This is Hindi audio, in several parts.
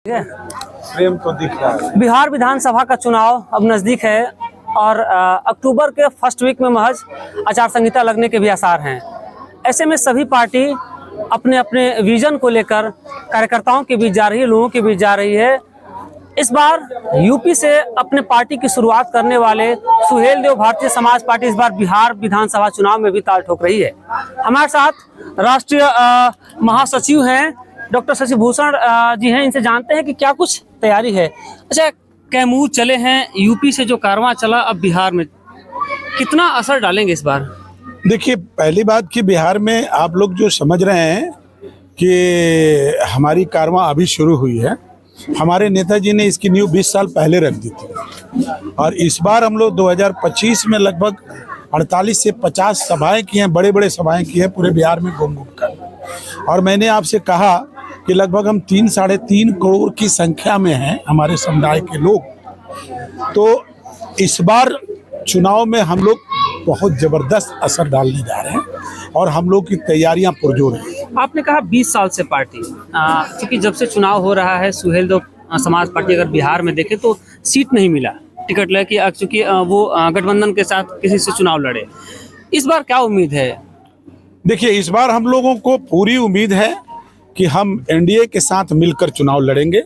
प्रेम तो दिख रहा है। बिहार विधानसभा का चुनाव अब नज़दीक है और अक्टूबर के फर्स्ट वीक में महज आचार संहिता लगने के भी आसार हैं। ऐसे में सभी पार्टी अपने अपने विजन को लेकर कार्यकर्ताओं के बीच जा रही है, लोगों के बीच जा रही है। इस बार यूपी से अपने पार्टी की शुरुआत करने वाले सुहेलदेव भारतीय समाज पार्टी इस बार बिहार विधानसभा चुनाव में भी ताल ठोक रही है। हमारे साथ राष्ट्रीय महासचिव हैं डॉक्टर शशि भूषण जी हैं, इनसे जानते हैं कि क्या कुछ तैयारी है। अच्छा, कैमूर चले हैं, यूपी से जो कारवां चला अब बिहार में कितना असर डालेंगे इस बार? देखिए, पहली बात कि बिहार में आप लोग जो समझ रहे हैं कि हमारी कारवां अभी शुरू हुई है, हमारे नेताजी ने इसकी नींव 20 साल पहले रख दी थी और इस बार हम लोग 2025 में लगभग 48 से 50 सभाएं की हैं, बड़े बड़े सभाएं की हैं पूरे बिहार में घूम घूम कर। और मैंने आपसे कहा कि लगभग हम 3-3.5 करोड़ की संख्या में हैं हमारे समुदाय के लोग। तो इस बार चुनाव में हम लोग बहुत ज़बरदस्त असर डालने जा रहे हैं और हम लोग की तैयारियां पुरजोर हैं। आपने कहा 20 साल से पार्टी, क्योंकि जब से चुनाव हो रहा है सुहेलदेव समाज पार्टी अगर बिहार में देखे तो सीट नहीं मिला, टिकट लेके चूँकि वो गठबंधन के साथ किसी से चुनाव लड़े। इस बार क्या उम्मीद है? देखिए, इस बार हम लोगों को पूरी उम्मीद है कि हम एनडीए के साथ मिलकर चुनाव लड़ेंगे।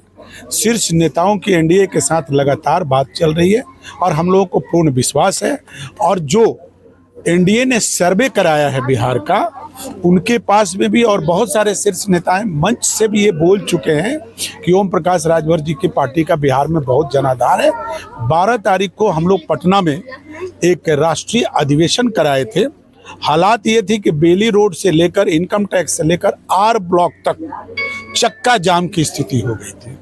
शीर्ष नेताओं की एनडीए के साथ लगातार बात चल रही है और हम लोगों को पूर्ण विश्वास है। और जो एनडीए ने सर्वे कराया है बिहार का, उनके पास में भी और बहुत सारे शीर्ष नेता मंच से भी ये बोल चुके हैं कि ओम प्रकाश राजभर जी की पार्टी का बिहार में बहुत जनाधार है। 12 तारीख को हम लोग पटना में एक राष्ट्रीय अधिवेशन कराए थे। हालात ये थी कि बेली रोड से लेकर इनकम टैक्स से लेकर आर ब्लॉक तक चक्का जाम की स्थिति हो गई थी।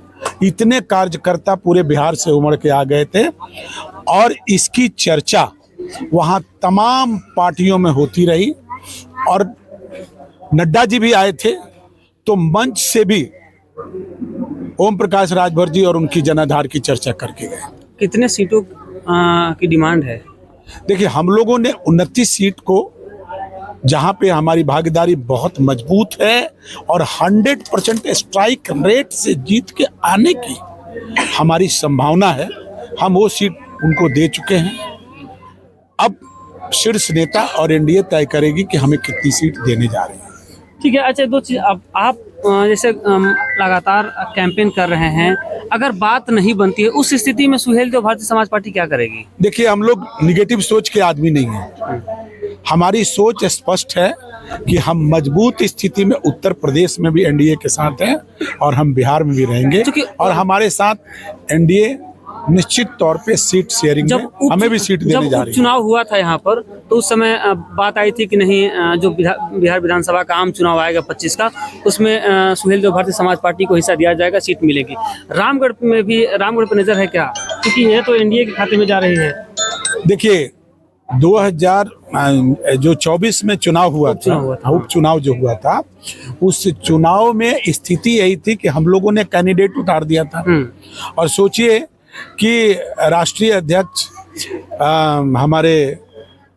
इतने कार्यकर्ता पूरे बिहार से उमड़ के आ गए थे और इसकी चर्चा वहाँ तमाम पार्टियों में होती रही और नड्डा जी भी आए थे, तो मंच से भी ओम प्रकाश राजभर जी और उनकी जनाधार की चर्चा करके गए। कितने सीटों की डिमांड है? देखिए, हम लोगों ने 29 सीट को, जहां पे हमारी भागीदारी बहुत मजबूत है और 100% स्ट्राइक रेट से जीत के आने की हमारी संभावना है, हम वो सीट उनको दे चुके हैं। अब शीर्ष नेता और एनडीए तय करेगी कि हमें कितनी सीट देने जा रही है। ठीक है। अच्छा, दो चीज़, अब आप जैसे लगातार कैंपेन कर रहे हैं, अगर बात नहीं बनती है उस स्थिति में सुहेलदेव भारतीय समाज पार्टी क्या करेगी? देखिए, हम लोग निगेटिव सोच के आदमी नहीं हैं। हमारी सोच स्पष्ट है कि हम मजबूत स्थिति में उत्तर प्रदेश में भी एनडीए के साथ हैं और हम बिहार में भी रहेंगे और हमारे साथ एनडीए निश्चित तौर पे सीट शेयरिंग में हमें भी सीट देने जा रही है। चुनाव हुआ था यहाँ पर तो उस समय बात आई थी कि नहीं, जो बिहार विधानसभा का आम चुनाव आएगा 25 का, उसमें सुहेलदेव भारतीय समाज पार्टी को हिस्सा दिया जाएगा, सीट मिलेगी। रामगढ़ में भी, रामगढ़ पर नजर है क्या? क्योंकि ये तो एनडीए के खाते में जा रही है। देखिए, 2024 में चुनाव हुआ था, उपचुनाव जो हुआ था, उस चुनाव में स्थिति यही थी कि हम लोगों ने कैंडिडेट उतार दिया था और सोचिए कि राष्ट्रीय अध्यक्ष हमारे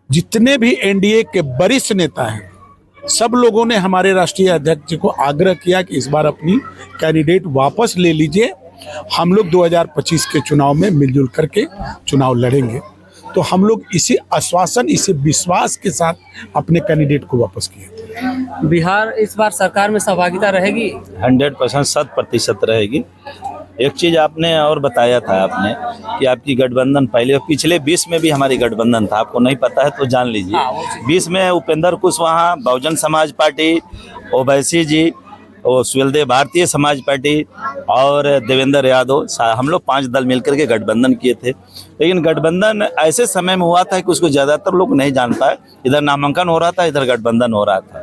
जितने भी एनडीए के वरिष्ठ नेता हैं, सब लोगों ने हमारे राष्ट्रीय अध्यक्ष को आग्रह किया कि इस बार अपनी कैंडिडेट वापस ले लीजिए, हम लोग 2025 के चुनाव में मिलजुल करके चुनाव लड़ेंगे। तो हम लोग इसी आश्वासन, इसी विश्वास के साथ अपने कैंडिडेट को वापस किए। बिहार इस बार सरकार में सहभागिता रहेगी? 100%, 100% रहेगी। एक चीज़ आपने और बताया था आपने कि आपकी गठबंधन पहले पिछले 20 में भी हमारी गठबंधन था, आपको नहीं पता है तो जान लीजिए। 20 में उपेंद्र कुशवाहा, बहुजन समाज पार्टी, ओवैसी जी, और सुहेलदेव भारतीय समाज पार्टी और देवेंद्र यादव, हम लोग 5 दल मिलकर के गठबंधन किए थे। लेकिन गठबंधन ऐसे समय में हुआ था कि उसको ज़्यादातर लोग नहीं जान पाए। इधर नामांकन हो रहा था, इधर गठबंधन हो रहा था।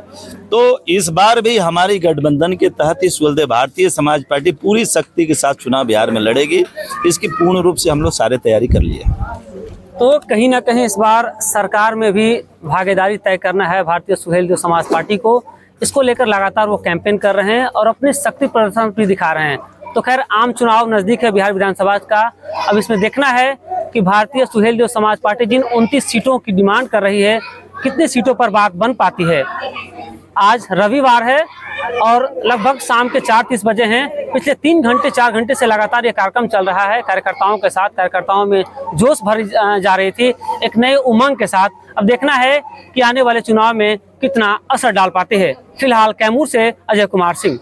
तो इस बार भी हमारी गठबंधन के तहत ही सुहेलदेव भारतीय समाज पार्टी पूरी शक्ति के साथ चुनाव बिहार में लड़ेगी। इसकी पूर्ण रूप से हम लोग सारे तैयारी कर लिए। तो कहीं ना कहीं इस बार सरकार में भी भागीदारी तय करना है भारतीय सुहेलदेव समाज पार्टी को। इसको लेकर लगातार वो कैंपेन कर रहे हैं और अपने शक्ति प्रदर्शन भी दिखा रहे हैं। तो खैर, आम चुनाव नज़दीक है बिहार विधानसभा का। अब इसमें देखना है कि भारतीय सुहेलदेव समाज पार्टी जिन 29 सीटों की डिमांड कर रही है, कितनी सीटों पर बात बन पाती है। आज रविवार है और लगभग शाम के 4:30 बजे हैं। पिछले 3 घंटे 4 घंटे से लगातार ये कार्यक्रम चल रहा है कार्यकर्ताओं के साथ। कार्यकर्ताओं में जोश भरी जा रही थी एक नए उमंग के साथ। अब देखना है कि आने वाले चुनाव में कितना असर डाल पाते हैं। फिलहाल कैमूर से अजय कुमार सिंह।